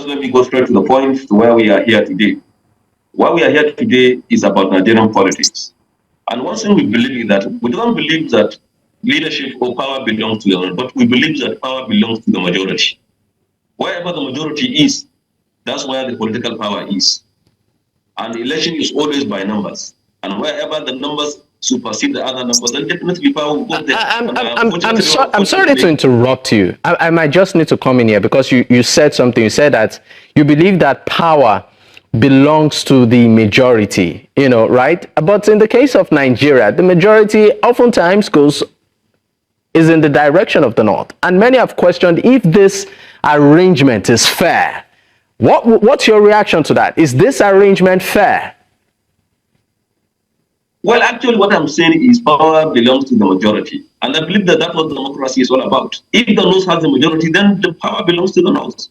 just let me go straight to the point to where we are here today. Why we are here today is about Nigerian politics. And one thing we believe is that we don't believe that leadership or power belongs to the one, but we believe that power belongs to the majority. Wherever the majority is, that's where the political power is. And the election is always by numbers. And wherever the numbers supersede the other numbers, then definitely power will go there. I'm sorry to interrupt you. I might just need to come in here because you said something. You said that you believe that power belongs to the majority, right? But in the case of Nigeria, the majority oftentimes is in the direction of the North. And many have questioned if this arrangement is fair. What's your reaction to that? Is this arrangement fair? Well, actually, what I'm saying is power belongs to the majority. And I believe that that's what democracy is all about. If the North has the majority, then the power belongs to the North.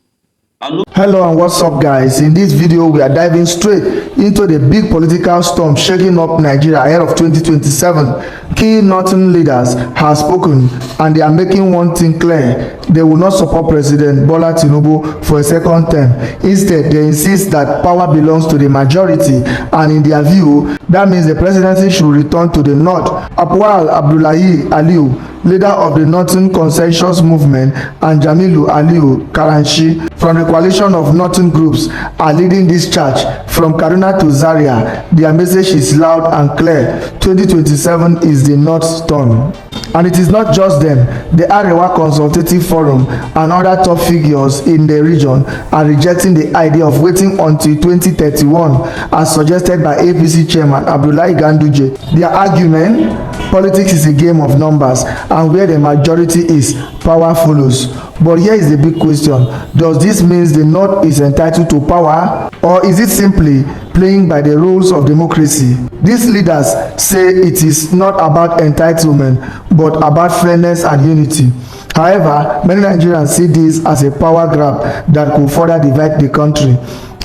Hello and what's up, guys? In this video we are diving straight into the big political storm shaking up Nigeria ahead of 2027. Key northern leaders have spoken and they are making one thing clear: they will not support President Bola Tinubu for a second term. Instead, they insist that power belongs to the majority, and in their view that means the presidency should return to the north. Apwal Abdullahi Aliyu, leader of the Northern Consensus Movement, and Jamilu Aliyu Karanchi from the coalition of northern groups are leading this charge. From Kaduna to Zaria, their message is loud and clear: 2027 is the North's turn. And it is not just them. The Arewa Consultative Forum and other top figures in the region are rejecting the idea of waiting until 2031 as suggested by APC chairman Abdullahi Ganduje. Their argument: politics is a game of numbers, and where the majority is, power follows. But here is the big question: does this mean the North is entitled to power, or is it simply playing by the rules of democracy? These leaders say it is not about entitlement, but about fairness and unity. However, many Nigerians see this as a power grab that could further divide the country.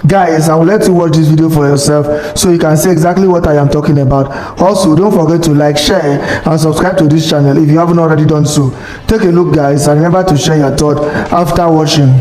Guys, I will let you watch this video for yourself so you can see exactly what I am talking about. Also, don't forget to like, share and subscribe to this channel if you haven't already done so. Take a look, guys, and remember to share your thoughts after watching.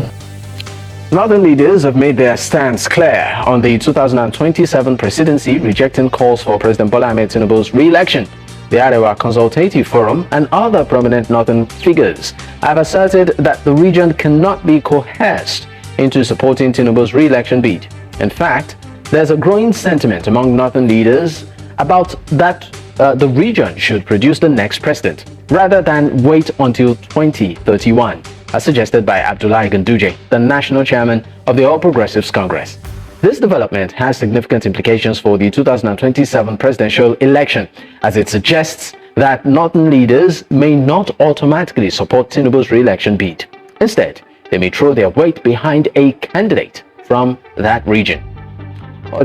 Northern leaders have made their stance clear on the 2027 presidency, rejecting calls for President Bola Ahmed Tinubu's re-election. The Arewa Consultative Forum and other prominent northern figures have asserted that the region cannot be coerced into supporting Tinubu's re-election bid. In fact, there's a growing sentiment among northern leaders about that the region should produce the next president rather than wait until 2031, as suggested by Abdullahi Ganduje, the national chairman of the All Progressives Congress. This development has significant implications for the 2027 presidential election, as it suggests that northern leaders may not automatically support Tinubu's re-election bid. Instead, they may throw their weight behind a candidate from that region.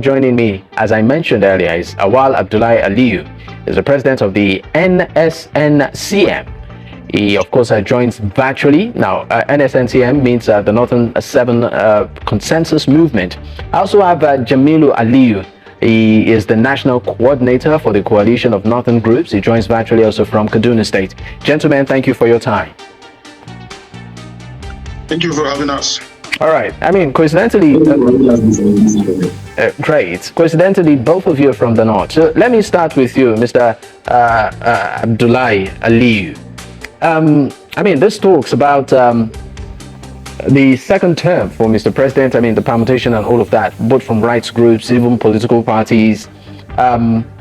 Joining me, as I mentioned earlier, is Awal Abdullahi Aliyu. He's the president of the NSNCM. He, of course, joins virtually. Now, NSNCM means the Northern Seven Consensus Movement. I also have Jamilu Aliyu. He is the national coordinator for the coalition of northern groups. He joins virtually also from Kaduna State. Gentlemen, thank you for your time. Thank you for having us. All right. I mean, coincidentally, great. Coincidentally, both of you are from the north. So let me start with you, Mr. Abdullahi Aliyu. I mean, this talks about the second term for Mr. President. I mean, the permutation and all of that, both from rights groups, even political parties,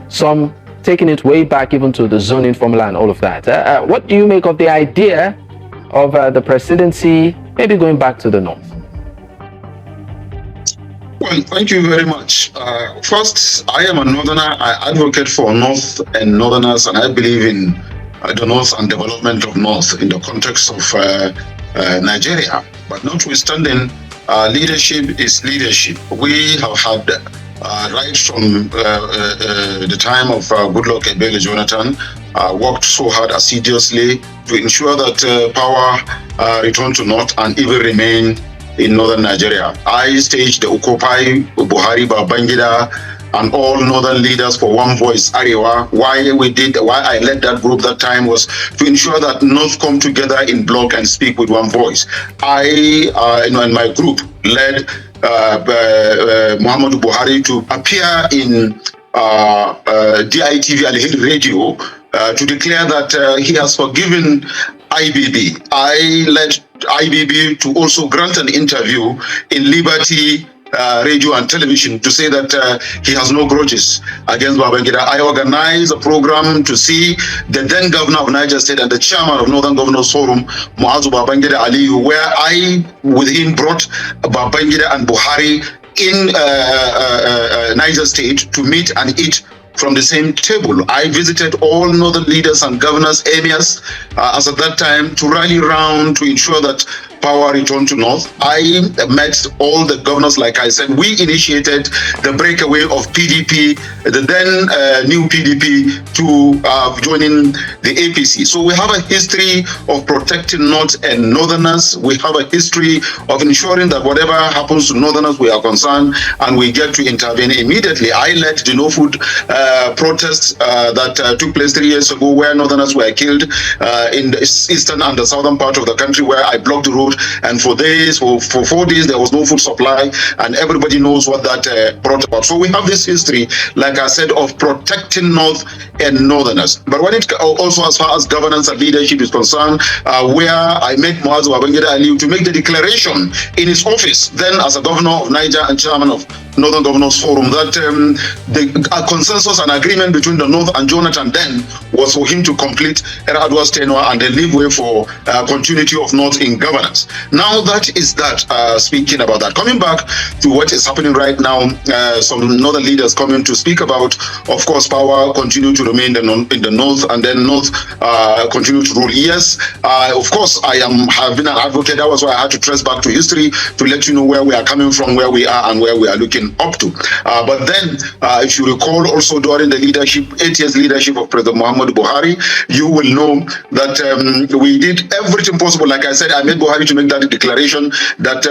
some taking it way back even to the zoning formula and all of that. What do you make of the idea of the presidency maybe going back to the north? Well, thank you very much. First, I am a northerner. I advocate for North and northerners, and I believe in the North and development of North in the context of Nigeria. But notwithstanding, leadership is leadership. We have had right from the time of Goodluck Ebele Jonathan, worked so hard assiduously to ensure that power return to North and even remain in northern Nigeria. I staged the Occupy Buhari Babangida and all northern leaders for one voice, Arewa. Why I led that group that time was to ensure that North come together in block and speak with one voice. I, and my group led Muhammadu Buhari to appear in DITV Al Radio to declare that he has forgiven IBB. I led IBB to also grant an interview in Liberty radio and television to say that he has no grudges against Babangida. I organized a program to see the then governor of Niger State and the chairman of Northern Governors Forum, Muazu Babangida Aliyu, where I with him brought Babangida and Buhari in Niger State to meet and eat from the same table. I visited all northern leaders and governors, emirs, as at that time, to rally round to ensure that power returned to North. I met all the governors, like I said. We initiated the breakaway of PDP, the then new PDP, to joining the APC. So we have a history of protecting North and Northerners. We have a history of ensuring that whatever happens to Northerners, we are concerned and we get to intervene immediately. I led the no food protests that took place 3 years ago, where Northerners were killed in the eastern and the southern part of the country, where I blocked the road. And for days, for 4 days, there was no food supply, and everybody knows what that brought about. So we have this history, like I said, of protecting North and Northerners. But when it also, as far as governance and leadership is concerned, where I met Muazu Babangida Aliyu to make the declaration in his office, then as a governor of Niger and chairman of Northern Governors Forum, that the consensus and agreement between the North and Jonathan then was for him to complete Adwa's tenure and then leave way for continuity of North in governance. Now that is that, speaking about that. Coming back to what is happening right now, some Northern leaders coming to speak about, of course, power continue to remain in the North, and then North continue to rule. Yes, of course, have been an advocate. That was why I had to trace back to history to let you know where we are coming from, where we are, and where we are looking up to. But then, if you recall, also during the 8 years leadership of President Muhammadu Buhari, you will know that we did everything possible. Like I said, I made Buhari to make that declaration that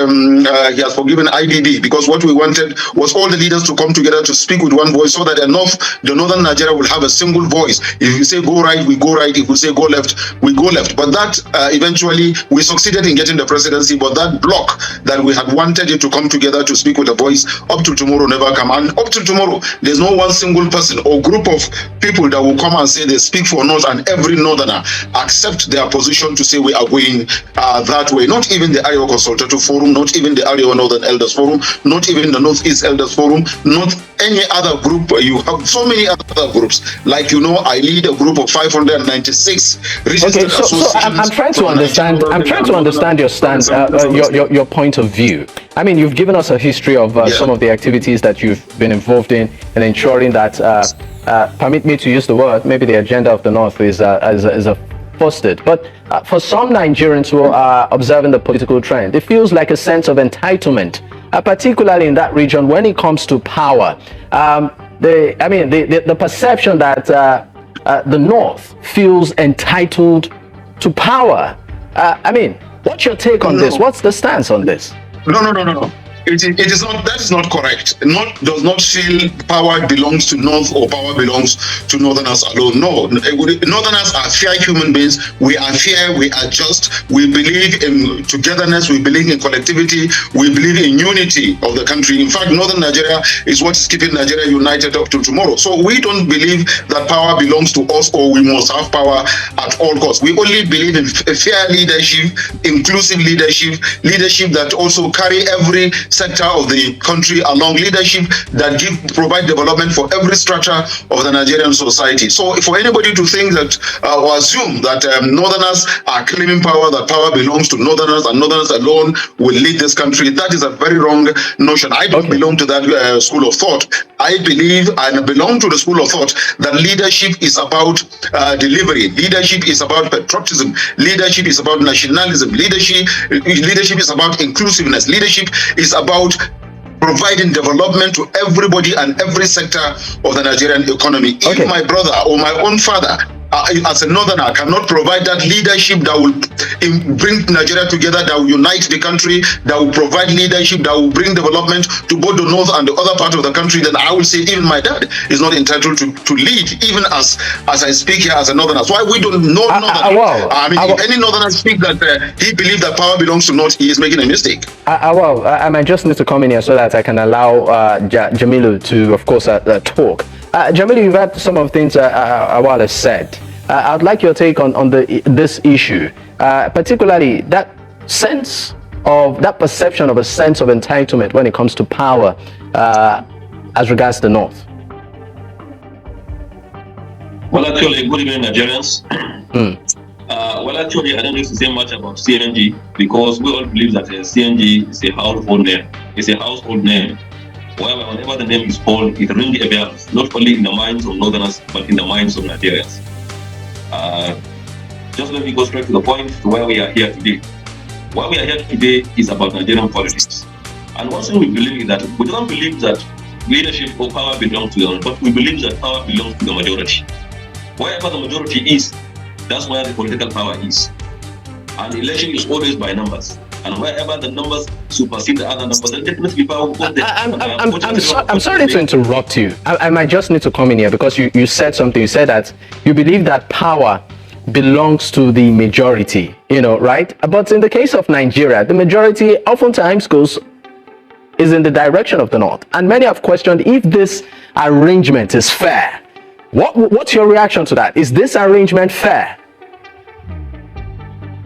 he has forgiven IBB, because what we wanted was all the leaders to come together to speak with one voice, so that the Northern Nigeria will have a single voice. If you say go right, we go right. If we say go left, we go left. But that eventually we succeeded in getting the presidency, but that block that we had wanted it to come together to speak with a voice, up to tomorrow never come. And up to tomorrow, there's no one single person or group of people that will come and say they speak for North, and every Northerner accept their position to say we are going that way. Not even the Iowa Consultative Forum, not even the Iowa Northern Elders Forum, not even the Northeast Elders Forum, not any other group. You have so many other groups. Like, you know, I lead a group of 596 registered associations. So I'm trying to understand. I'm trying to understand your stance, your point of view. I mean, you've given us a history of some of the activities that you've been involved in ensuring that, permit me to use the word, maybe the agenda of the North is fostered. But for some Nigerians who are observing the political trend, it feels like a sense of entitlement, particularly in that region when it comes to power. The perception that the North feels entitled to power. What's your take on this? What's the stance on this? No. It is not. That is not correct. North does not feel power belongs to North or power belongs to Northerners alone. No, Northerners are fair human beings. We are fair. We are just. We believe in togetherness. We believe in collectivity. We believe in unity of the country. In fact, Northern Nigeria is what is keeping Nigeria united up to tomorrow. So we don't believe that power belongs to us or we must have power at all costs. We only believe in fair leadership, inclusive leadership that also carry every sector of the country along, leadership that provide development for every structure of the Nigerian society. So for anybody to think that or assume that Northerners are claiming power, that power belongs to Northerners and Northerners alone will lead this country, that is a very wrong notion. I don't belong to that school of thought. I believe and belong to the school of thought that leadership is about delivery. Leadership is about patriotism. Leadership is about nationalism. Leadership is about inclusiveness. Leadership is about providing development to everybody and every sector of the Nigerian economy. If my brother or my own father as a northerner, cannot provide that leadership that will bring Nigeria together, that will unite the country, that will provide leadership, that will bring development to both the north and the other part of the country, then I will say even my dad is not entitled to lead, even as I speak here as a northerner. That's why we don't know northerners. If any northerner speak that he believes that power belongs to north, he is making a mistake. I might just need to come in here so that I can allow Jamilu to, of course, talk. Jamilu, you've had some of the things Awal has said. I'd like your take on this issue, particularly that sense of, that perception of a sense of entitlement when it comes to power as regards the North. Well, actually, good evening, Nigerians. Well, actually, I don't need to say much about CNG because we all believe that CNG is a household name. It's a household name. However, whenever the name is called, it rings a bell, not only in the minds of Northerners, but in the minds of Nigerians. Just let me go straight to the point to where we are here today. Why we are here today is about Nigerian politics. And one thing we believe is that we don't believe that leadership or power belongs to the other, but we believe that power belongs to the majority. Wherever the majority is, that's where the political power is. And election is always by numbers. And wherever the numbers supersede the other numbers, then definitely power will go there. I'm sorry to interrupt you. I might just need to come in here because you said something. You said that you believe that power belongs to the majority, right? But in the case of Nigeria, the majority oftentimes is in the direction of the North. And many have questioned if this arrangement is fair. What's your reaction to that? Is this arrangement fair?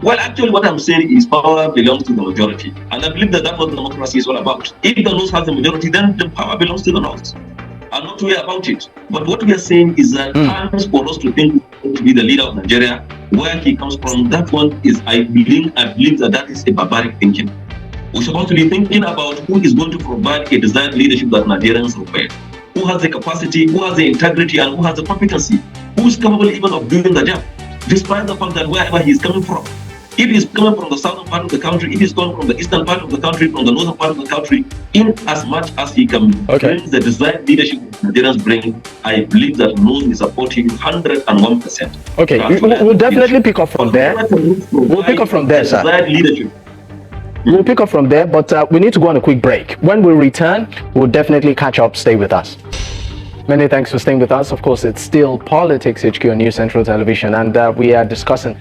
Well, actually, what I'm saying is power belongs to the majority. And I believe that that's what democracy is all about. If the North has the majority, then the power belongs to the North. I'm not worried about it. But what we are saying is that times for us to think to be the leader of Nigeria, where he comes from, that one is, I believe that is a barbaric thinking. We're supposed to be thinking about who is going to provide a desired leadership that Nigerians require. Who has the capacity, who has the integrity, and who has the competency, who is capable even of doing the job, despite the fact that wherever he is coming from. If he's coming from the southern part of the country, if he's coming from the eastern part of the country, from the northern part of the country, in as much as he can bring the desired leadership Nigerians bring, I believe that North is supporting 101%. Okay, we'll definitely pick up from there. We'll pick up from there, sir. We'll pick up from there, but we need to go on a quick break. When we return, we'll definitely catch up. Stay with us. Many thanks for staying with us. Of course, it's still Politics HQ on New Central Television, and we are discussing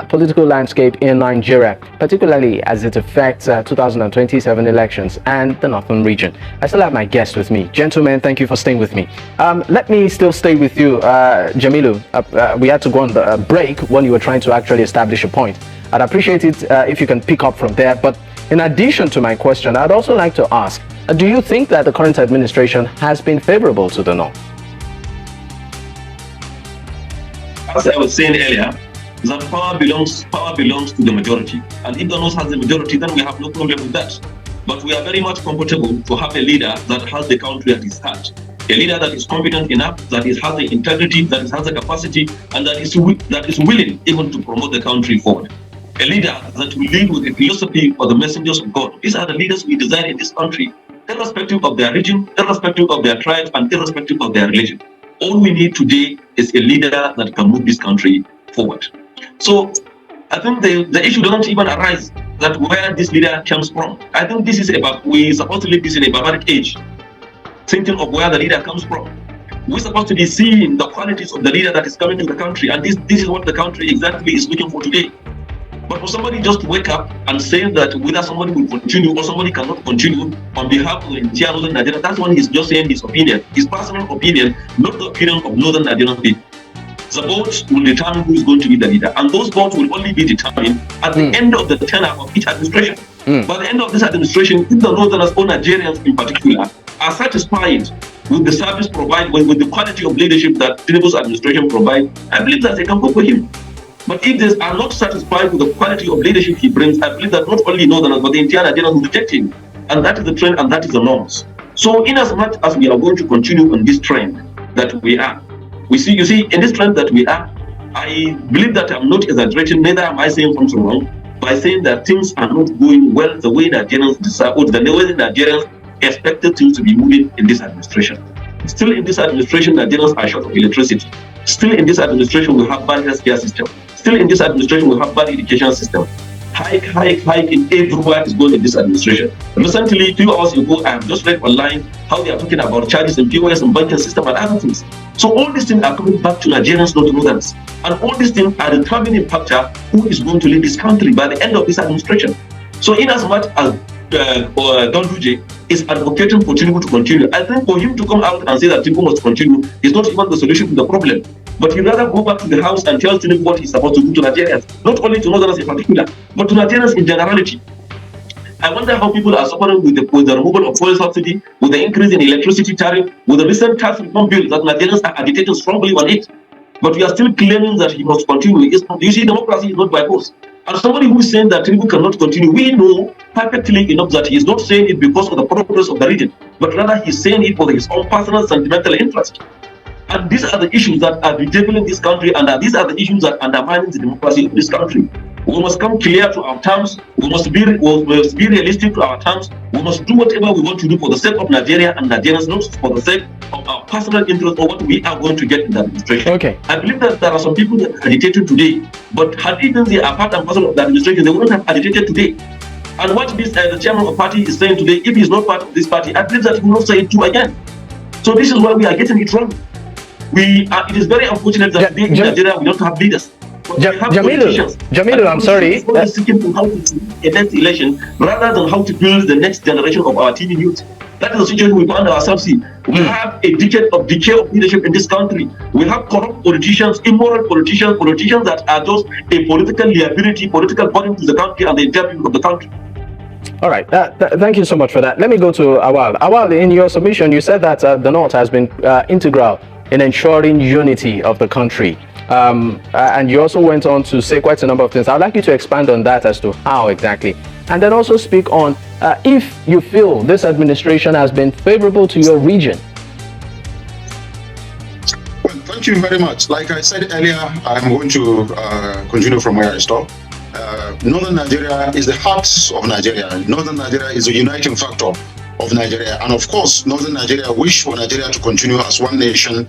political landscape in Nigeria, particularly as it affects 2027 elections and the northern region. I still have my guest with me. Gentlemen, thank you for staying with me. Let me still stay with you, Jamilu. We had to go on the break when you were trying to actually establish a point. I'd appreciate it if you can pick up from there. But in addition to my question, I'd also like to ask, do you think that the current administration has been favorable to the North? As I was saying earlier, that power belongs to the majority. And if the North has the majority, then we have no problem with that. But we are very much comfortable to have a leader that has the country at his heart. A leader that is competent enough, that has the integrity, that has the capacity, and that is willing even to promote the country forward. A leader that will lead with the philosophy of the messengers of God. These are the leaders we desire in this country, irrespective of their region, irrespective of their tribe, and irrespective of their religion. All we need today is a leader that can move this country forward. So I think the issue doesn't even arise that where this leader comes from. I think this is we're supposed to live this in a barbaric age, thinking of where the leader comes from. We're supposed to be seeing the qualities of the leader that is coming to the country, and this is what the country exactly is looking for today. But for somebody just to wake up and say that whether somebody will continue or somebody cannot continue on behalf of the entire Northern Nigeria, that's when he's just saying his opinion, his personal opinion, not the opinion of Northern Nigerian people. The votes will determine who is going to be the leader, and those votes will only be determined at the end of the tenure of each administration. By the end of this administration, if the Northerners or Nigerians in particular are satisfied with the service provided, with the quality of leadership that Tinubu's administration provides, I believe that they can vote for him. But if they are not satisfied with the quality of leadership he brings, I believe that not only Northerners, but the entire Nigerians will reject him. And that is the trend, and that is the norms. So in as much as we are going to continue on this trend that we are, you see, in this trend that we are, I believe that I'm not exaggerating, neither am I saying something wrong, by saying that things are not going well the way Nigerians desire, or the way Nigerians expected things to be moving in this administration. Still in this administration, Nigerians are short of electricity. Still in this administration, we have bad healthcare system. Still in this administration, we have bad education system. Hike in everywhere is going in this administration. Recently, a few hours ago, I have just read online how they are talking about charges in POS and banking system and other things. So all these things are coming back to Nigerians, not to Northerners. And all these things are determining factor who is going to lead this country by the end of this administration. So in as much as Don Duje is advocating for Tinubu to continue, I think for him to come out and say that Tinubu must continue is not even the solution to the problem. But he'd rather go back to the house and tell Tinubu what he's supposed to do to Nigerians, not only to Northerners in particular, but to Nigerians in generality. I wonder how people are suffering with the removal of fuel subsidy, with the increase in electricity tariff, with the recent tax reform bill that Nigerians are agitating strongly on it. But we are still claiming that he must continue. You see, democracy is not by force. And somebody who is saying that Tinubu cannot continue, we know perfectly enough that he is not saying it because of the progress of the region, but rather he's saying it for his own personal sentimental interest. And these are the issues that are bedeviling this country, and these are the issues that undermine the democracy of this country. We must come clear to our terms. We must be realistic to our terms. We must do whatever we want to do for the sake of Nigeria and Nigerians, not for the sake of our personal interest or what we are going to get in the administration. Okay. I believe that there are some people that are agitated today, but had even they are part and parcel of the administration, they wouldn't have agitated today. And what this the chairman of the party is saying today, if he's not part of this party, I believe that he will not say it too again. So this is why we are getting it wrong. It is very unfortunate that today in Nigeria we don't have leaders. Jamilu, I'm sorry. Seeking for how to a next election rather than how to build the next generation of our teen youth. That is the situation we find ourselves in. We have a decade of decay of leadership in this country. We have corrupt politicians, immoral politicians that are just a political liability, political burden to the country and the entire people of the country. All right. Thank you so much for that. Let me go to Awal. Awal, in your submission, you said that the North has been integral in ensuring unity of the country. And you also went on to say quite a number of things. I'd like you to expand on that as to how exactly. And then also speak on if you feel this administration has been favorable to your region. Well, thank you very much. Like I said earlier, I'm going to continue from where I stopped. Northern Nigeria is the heart of Nigeria. Northern Nigeria is a uniting factor of Nigeria, and of course Northern Nigeria wish for Nigeria to continue as one nation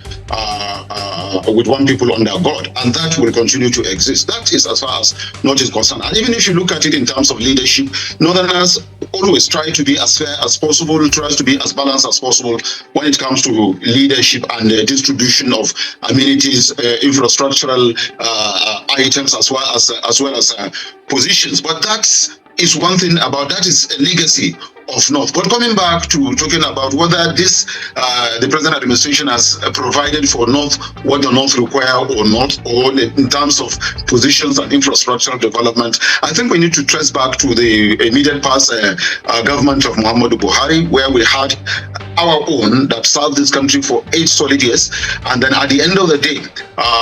with one people under God, and that will continue to exist. That is as far as North is concerned. And even if you look at it in terms of leadership, Northerners always try to be as fair as possible, tries to be as balanced as possible when it comes to leadership and the distribution of amenities, infrastructural items, as well as positions. But that is one thing about that is a legacy of North. But coming back to talking about whether this the present administration has provided for North what the North require or not, or in terms of positions and infrastructural development, I think we need to trace back to the immediate past government of Muhammadu Buhari, where we had our own that served this country for 8 solid years, and then at the end of the day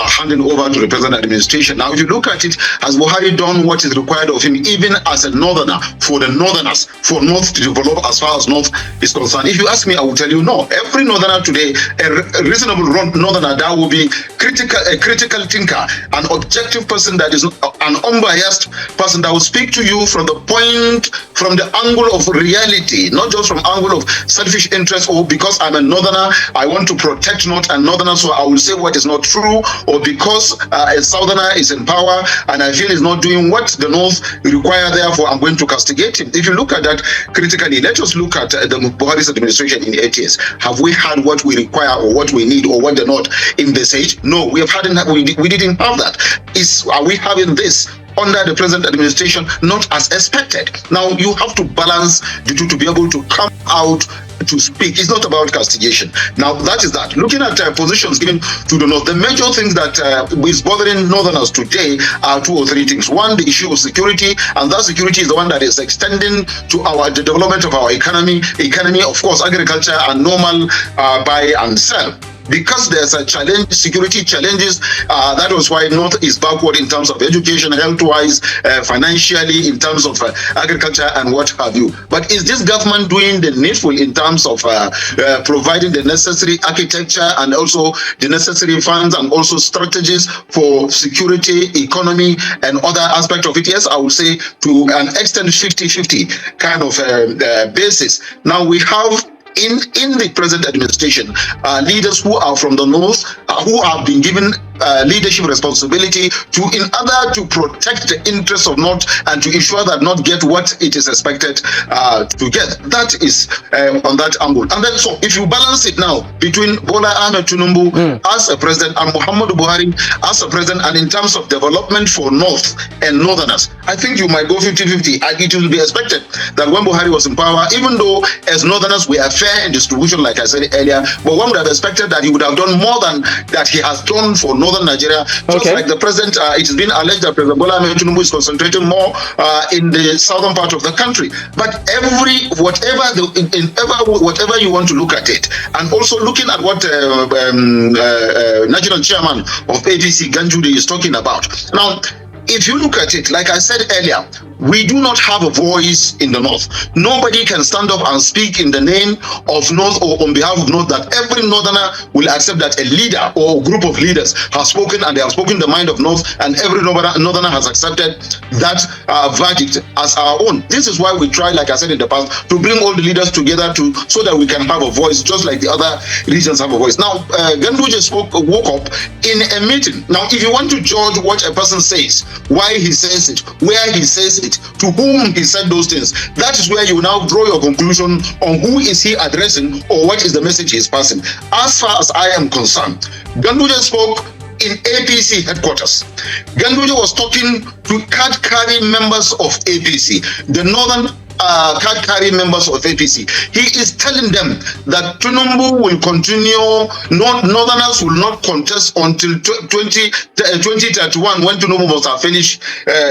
handing over to the present administration. Now if you look at it, has Buhari done what is required of him, even as a northerner, for the northerners, for North to develop as far as North is concerned? If you ask me, I will tell you no. Every northerner today, a reasonable northerner, that will be a critical thinker, an objective person that is an unbiased person that will speak to you from the angle of reality, not just from angle of selfish interest, or because I'm a northerner, I want to protect North and northerners, so I will say what is not true, or because a southerner is in power and I feel is not doing what the North require, therefore I'm going to castigate him. If you look at that critically, let us look at the Buhari's administration in 8 years. Have we had what we require or what we need or what the North envisaged? No, we didn't have that. Are we having this under the present administration? Not as expected. Now you have to balance the two to be able to come out to speak. It's not about castigation. Now that is that. Looking at positions given to the North, the major things that is bothering Northerners today are 2 or 3 things. One, the issue of security, and that security is the one that is extending to the development of our economy, of course, agriculture and normal buy and sell. Because there's a challenge, security challenges, that was why North is backward in terms of education, health-wise, financially, in terms of agriculture and what have you. But is this government doing the needful in terms of providing the necessary architecture and also the necessary funds and also strategies for security, economy, and other aspects of it? Yes, I would say to an extent 50-50 kind of basis. Now we have in the present administration, leaders who are from the North, who have been given leadership responsibility in order to protect the interests of North and to ensure that North get what it is expected to get. That is on that angle. And then, so if you balance it now between Bola Ahmed Tinubu as a president and Muhammadu Buhari as a president, and in terms of development for North and Northerners, I think you might go 50-50. And it will be expected that when Buhari was in power, even though as Northerners we are fair in distribution, like I said earlier, but one would have expected that he would have done more than that he has done for Northern Nigeria. Just like the president, it has been alleged that President Bola Ahmed Tinubu is concentrating more in the southern part of the country. But whatever you want to look at it, and also looking at what national chairman of APC Ganjude is talking about now. If you look at it, like I said earlier, we do not have a voice in the North. Nobody can stand up and speak in the name of North or on behalf of North, that every Northerner will accept that a leader or a group of leaders have spoken, and they have spoken the mind of North, and every Northerner has accepted that verdict as our own. This is why we try, like I said in the past, to bring all the leaders together so that we can have a voice, just like the other regions have a voice. Now, Ganduje woke up in a meeting. Now, if you want to judge what a person says, why he says it, where he says it, to whom he said those things, that is where you now draw your conclusion on who is he addressing or what is the message he is passing. As far as I am concerned, Ganduje spoke in APC headquarters. Ganduje was talking to card-carrying members of APC, the northern card-carrying members of APC. He is telling them that Tinubu will continue, Northerners will not contest until 2031, when Tinubu must have finished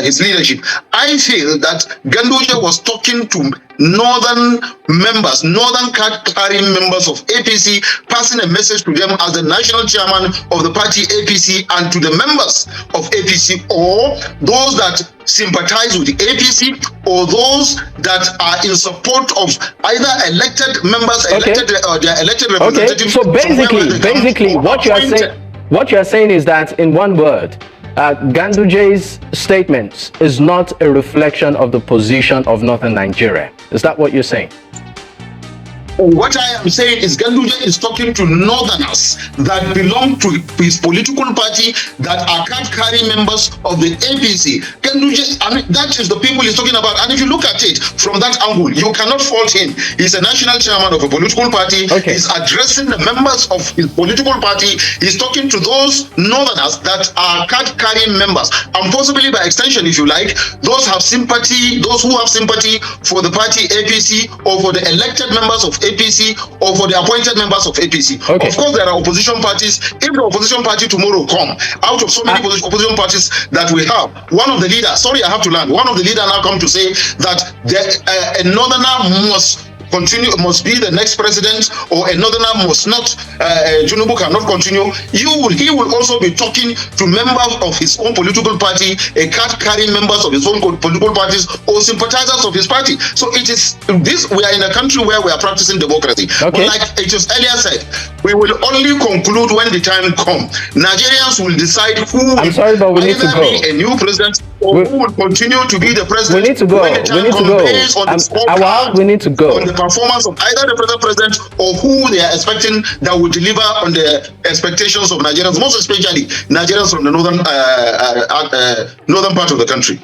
his leadership. I feel that Ganduje was talking to northern members, northern card-carrying members of APC, passing a message to them as the national chairman of the party APC, and to the members of APC, or those that sympathize with the APC, or those that are in support of either elected members, their elected representatives. So basically, what you are saying is that, in one word, Ganduje's statements is not a reflection of the position of Northern Nigeria. Is that what you're saying? What I am saying is Ganduje is talking to Northerners that belong to his political party, that are card-carrying members of the APC. Ganduje, I mean, that is the people he's talking about. And if you look at it from that angle, you cannot fault him. He's a national chairman of a political party. He's addressing the members of his political party. He's talking to those Northerners that are card-carrying members, and possibly by extension, if you like, those who have sympathy for the party APC, or for the elected members of APC, or for the appointed members of APC. Of course, there are opposition parties. If the opposition party tomorrow come out of so many opposition parties that we have, one of the leaders, sorry, I have to land, one of the leaders now come to say that a Northerner must be the next president, or a Northerner must not, Tinubu cannot continue. He will also be talking to members of his own political party, a card-carrying members of his own political parties, or sympathizers of his party. So it is this, we are in a country where we are practicing democracy. But like it was earlier said, we will only conclude when the time comes. Nigerians will decide who will be a new president, or who will continue to be the president. We need to go. We need to go. On the performance of either the present president or who they are expecting that will deliver on the expectations of Nigerians, most especially Nigerians from the northern part of the country.